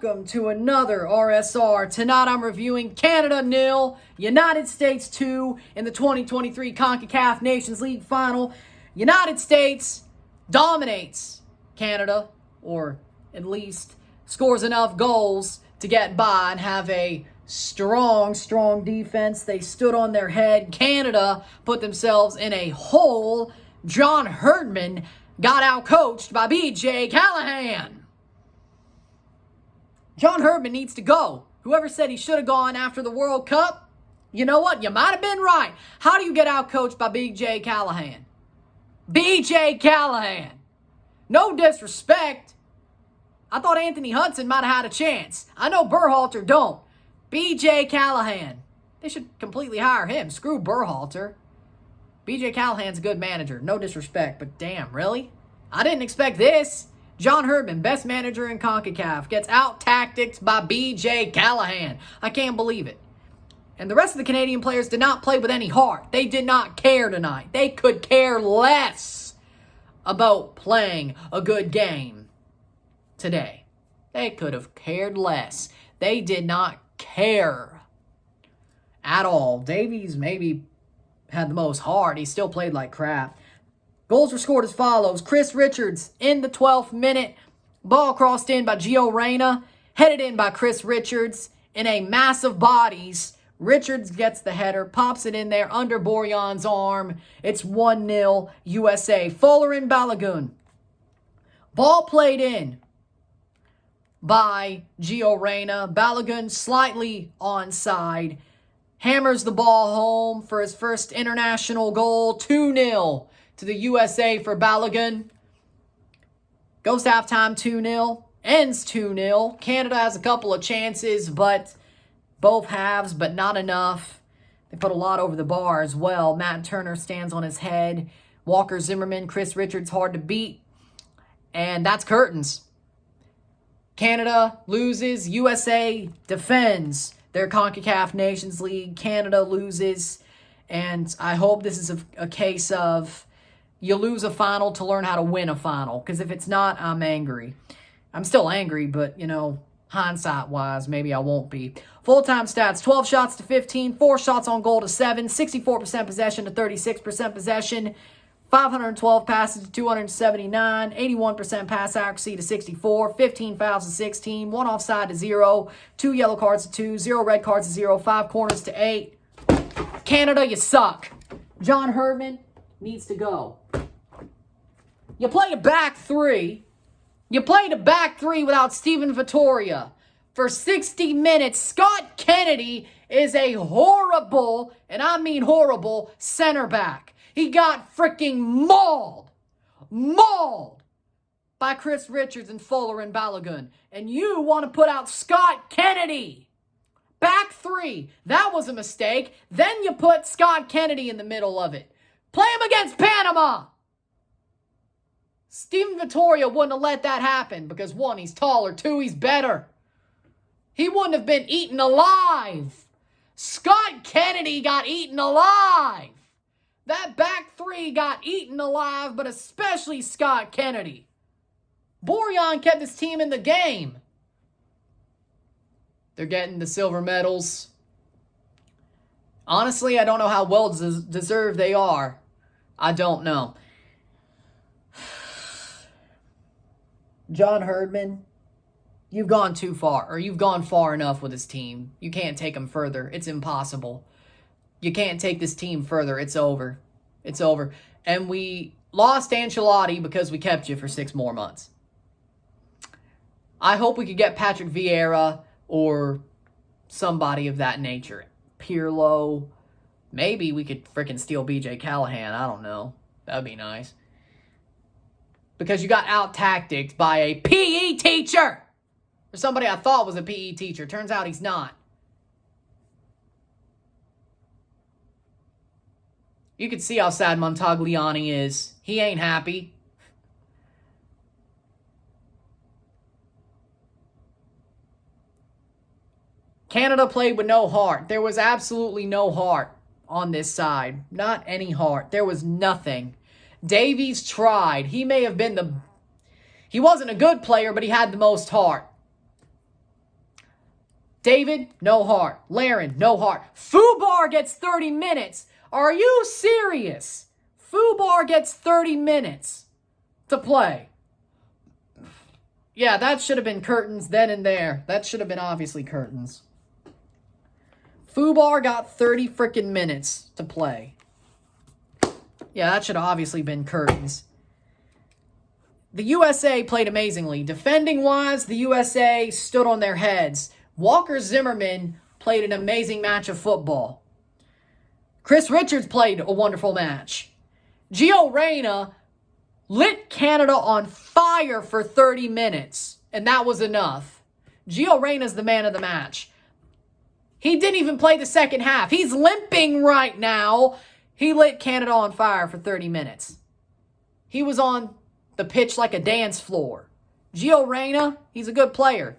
welcome to another RSR. Tonight I'm reviewing Canada 0, United States 2 in the 2023 CONCACAF Nations League Final. United States dominates Canada, or at least scores enough goals to get by and have a strong defense. They stood on their head. Canada put themselves in a hole. John Herdman got outcoached by BJ Callahan. John Herdman needs to go. Whoever said he should have gone after the World Cup, you know what? You might have been right. How do you get outcoached by BJ Callahan? BJ Callahan. No disrespect. I thought Anthony Hudson might have had a chance. I know Berhalter don't. BJ Callahan. They should completely hire him. Screw Berhalter. BJ Callahan's a good manager. No disrespect, but damn, really? I didn't expect this. John Herdman, best manager in CONCACAF, gets out-tacticked by BJ Callahan. I can't believe it. And the rest of the Canadian players did not play with any heart. They did not care tonight. They could care less about playing a good game today. They could have cared less. They did not care at all. Davies maybe had the most heart. He still played like crap. Goals were scored as follows. Chris Richards in the 12th minute. Ball crossed in by Gio Reyna. Headed in by Chris Richards in a massive bodies. Richards gets the header. Pops it in there under Borjan's arm. It's 1-0 USA. Fuller and Balogun. Ball played in by Gio Reyna. Balogun slightly onside. Hammers the ball home for his first international goal. 2-0 to the USA for Balogun. Goes to halftime 2-0. Ends 2-0. Canada has a couple of chances, but both halves, but not enough. They put a lot over the bar as well. Matt Turner stands on his head. Walker Zimmerman, Chris Richards, hard to beat. And that's curtains. Canada loses. USA defends their CONCACAF Nations League. Canada loses. And I hope this is a case of you lose a final to learn how to win a final. Because if it's not, I'm angry. I'm still angry, but, you know, hindsight-wise, maybe I won't be. Full-time stats, 12 shots to 15, 4 shots on goal to 7, 64% possession to 36% possession, 512 passes to 279, 81% pass accuracy to 64, 15 fouls to 16, 1 offside to 0, 2 yellow cards to 2, 0 red cards to 0, 5 corners to 8. Canada, you suck. John Herdman needs to go. You play a back three. You played a back three without Steven Vittoria for 60 minutes. Scott Kennedy is a horrible, and I mean horrible, center back. He got freaking mauled by Chris Richards and Fuller and Balogun. And you want to put out Scott Kennedy. Back three. That was a mistake. Then you put Scott Kennedy in the middle of it. Play him against Panama. Steven Vittoria wouldn't have let that happen because 1, he's taller, 2, he's better. He wouldn't have been eaten alive. Scott Kennedy got eaten alive. That back three got eaten alive, but especially Scott Kennedy. Borjan kept his team in the game. They're getting the silver medals. Honestly, I don't know how well deserved they are. I don't know. John Herdman, you've gone too far, or you've gone far enough with this team. You can't take them further. It's impossible. You can't take this team further. It's over. It's over. And we lost Ancelotti because we kept you for 6 more months. I hope we could get Patrick Vieira or somebody of that nature. Pirlo. Maybe we could freaking steal BJ Callahan. I don't know. That'd be nice. Because you got out-tacticked by a PE teacher. Or somebody I thought was a PE teacher. Turns out he's not. You can see how sad Montagliani is. He ain't happy. Canada played with no heart. There was absolutely no heart on this side. Not any heart. There was nothing. Davies tried. He may have been he wasn't a good player, but he had the most heart. David, no heart. Laren, no heart. Fubar gets 30 minutes. Are you serious? Fubar gets 30 minutes to play. Yeah, that should have been curtains then and there. That should have been obviously curtains. Fubar got 30 freaking minutes to play. Yeah, that should have obviously been curtains. The USA played amazingly. Defending-wise, the USA stood on their heads. Walker Zimmerman played an amazing match of football. Chris Richards played a wonderful match. Gio Reyna lit Canada on fire for 30 minutes, and that was enough. Gio Reyna's the man of the match. He didn't even play the second half. He's limping right now. He lit Canada on fire for 30 minutes. He was on the pitch like a dance floor. Gio Reyna, he's a good player.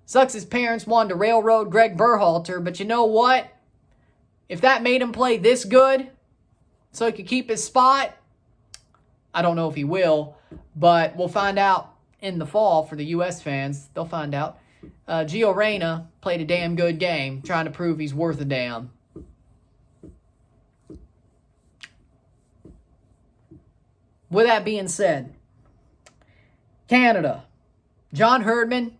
Sucks his parents wanted to railroad Greg Berhalter, but you know what? If that made him play this good so he could keep his spot, I don't know if he will, but we'll find out in the fall for the U.S. fans. They'll find out. Gio Reyna played a damn good game, trying to prove he's worth a damn. With that being said, Canada, John Herdman,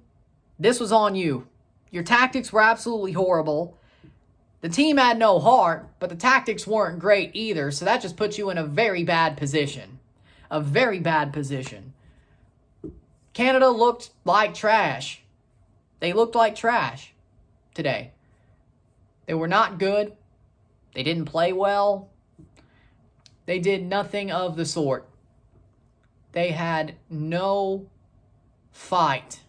this was on you. Your tactics were absolutely horrible. The team had no heart, but the tactics weren't great either, so that just puts you in a very bad position. A very bad position. Canada looked like trash. They looked like trash today. They were not good. They didn't play well. They did nothing of the sort. They had no fight.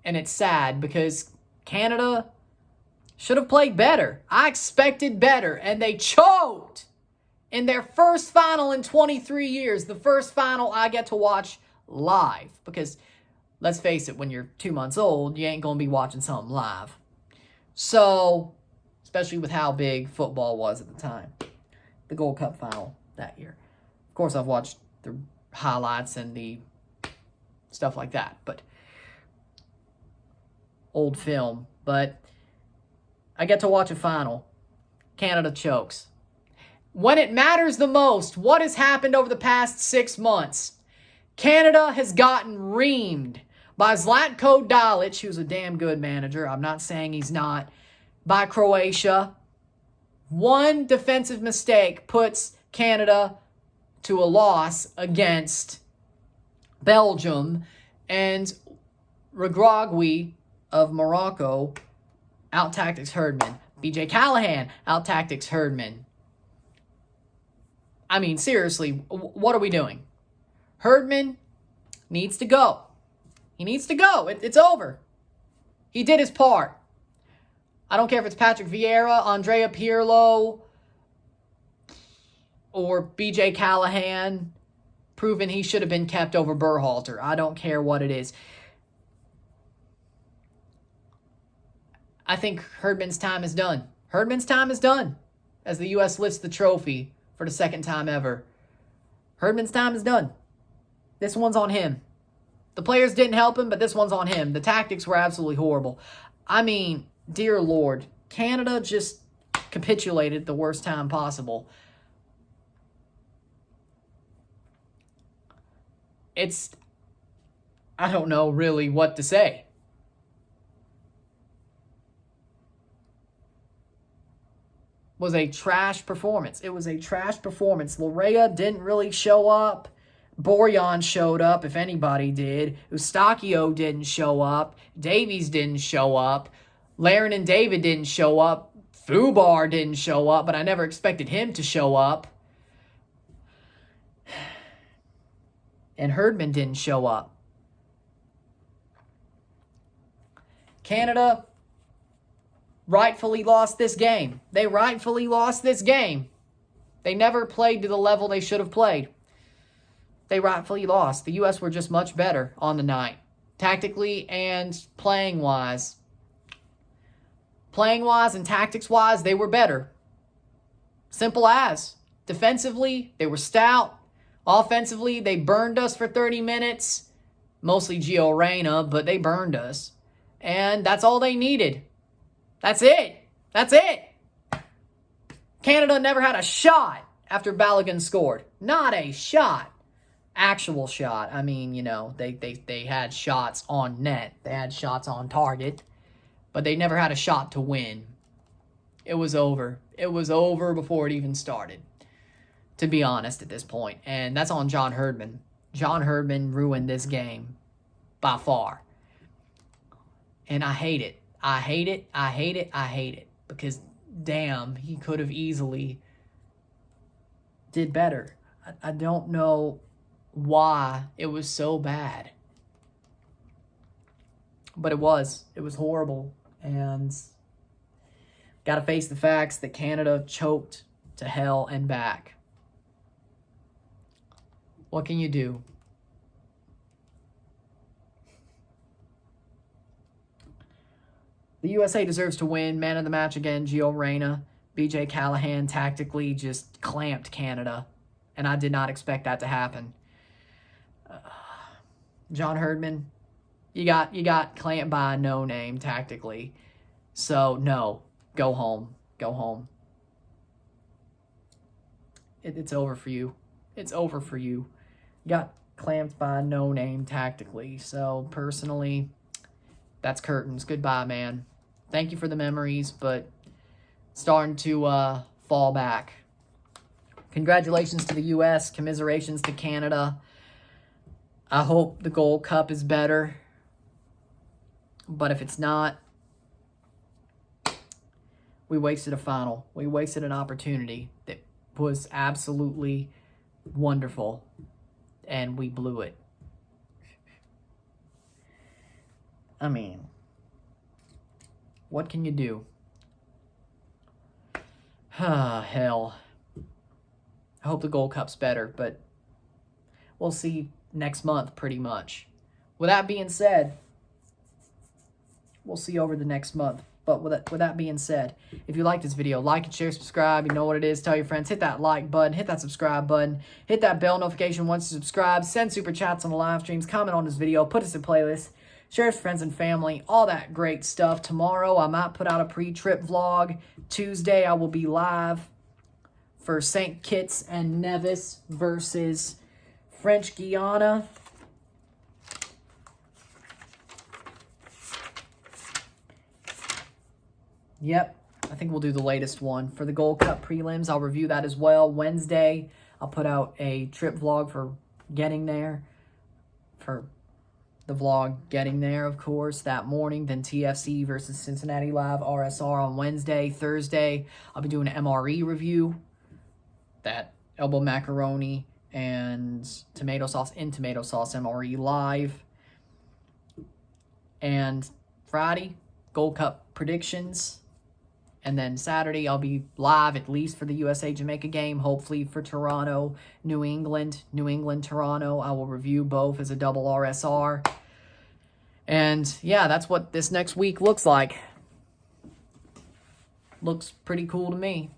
And it's sad because Canada should have played better. I expected better, and they choked in their first final in 23 years. The first final I get to watch live. Because, let's face it, when you're 2 months old, you ain't going to be watching something live. So, especially with how big football was at the time. The Gold Cup final that year. Of course, I've watched the highlights and the stuff like that. But old film. But I get to watch a final. Canada chokes. When it matters the most, what has happened over the past 6 months? Canada has gotten reamed by Zlatko Dalic, who's a damn good manager. I'm not saying he's not. By Croatia. One defensive mistake puts Canada to a loss against Belgium. And Regragui of Morocco out-tactics Herdman. BJ Callahan out-tactics Herdman. I mean, seriously, what are we doing? Herdman needs to go. He needs to go. It's over. He did his part. I don't care if it's Patrick Vieira, Andrea Pirlo, or BJ Callahan, proving he should have been kept over Berhalter. I don't care what it is. I think Herdman's time is done. Herdman's time is done as the U.S. lifts the trophy for the second time ever. Herdman's time is done. This one's on him. The players didn't help him, but this one's on him. The tactics were absolutely horrible. I mean, dear Lord, Canada just capitulated the worst time possible. I don't know really what to say. Was a trash performance. It was a trash performance. Larea didn't really show up. Borjan showed up, if anybody did. Eustachio didn't show up. Davies didn't show up. Laren and David didn't show up. Fubar didn't show up, but I never expected him to show up. And Herdman didn't show up. Canada rightfully lost this game. They rightfully lost this game. They never played to the level they should have played. They rightfully lost. The U.S. were just much better on the night. Tactically and playing-wise. Playing-wise and tactics-wise, they were better. Simple as. Defensively, they were stout. Offensively, they burned us for 30 minutes. Mostly Gio Reyna, but they burned us. And that's all they needed. That's it. That's it. Canada never had a shot after Balogun scored. Not a shot. Actual shot. I mean, you know, they had shots on net. They had shots on target. But they never had a shot to win. It was over. It was over before it even started, to be honest, at this point. And that's on John Herdman. John Herdman ruined this game by far. And I hate it. I hate it. I hate it. I hate it. Because, damn, he could have easily did better. I don't know why it was so bad. But it was. It was horrible. And got to face the facts that Canada choked to hell and back. What can you do? The USA deserves to win. Man of the match again, Gio Reyna. BJ Callahan tactically just clamped Canada. And I did not expect that to happen. John Herdman, you got clamped by a no-name tactically. So, no. Go home. Go home. It's over for you. It's over for you. You got clamped by a no-name tactically. So, personally, that's curtains. Goodbye, man. Thank you for the memories, but starting to fall back. Congratulations to the U.S. Commiserations to Canada. I hope the Gold Cup is better. But if it's not, we wasted a final. We wasted an opportunity that was absolutely wonderful, and we blew it. I mean, what can you do? Hell. I hope the Gold Cup's better, but we'll see next month pretty much. With that being said, we'll see over the next month. But with that being said, if you like this video, like and share, subscribe. You know what it is. Tell your friends. Hit that like button. Hit that subscribe button. Hit that bell notification once you subscribe. Send super chats on the live streams. Comment on this video. Put us in playlists. Share with friends and family. All that great stuff. Tomorrow, I might put out a pre-trip vlog. Tuesday, I will be live for St. Kitts and Nevis versus French Guiana. Yep, I think we'll do the latest one. For the Gold Cup prelims, I'll review that as well. Wednesday, I'll put out a trip vlog for getting there. For the vlog getting there, of course, that morning. Then TFC versus Cincinnati Live, RSR on Wednesday. Thursday, I'll be doing an MRE review. That elbow macaroni and tomato sauce MRE live. And Friday, Gold Cup predictions. And then Saturday, I'll be live at least for the USA-Jamaica game, hopefully for Toronto, New England, Toronto. I will review both as a double RSR. And yeah, that's what this next week looks like. Looks pretty cool to me.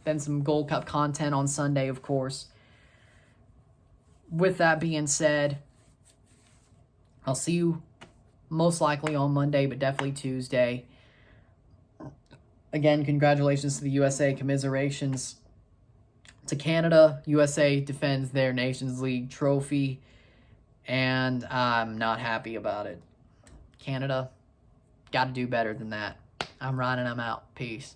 Then some Gold Cup content on Sunday, of course. With that being said, I'll see you most likely on Monday, but definitely Tuesday. Again, congratulations to the USA, commiserations to Canada. USA defends their Nations League trophy, and I'm not happy about it. Canada, got to do better than that. I'm Ryan, and I'm out. Peace.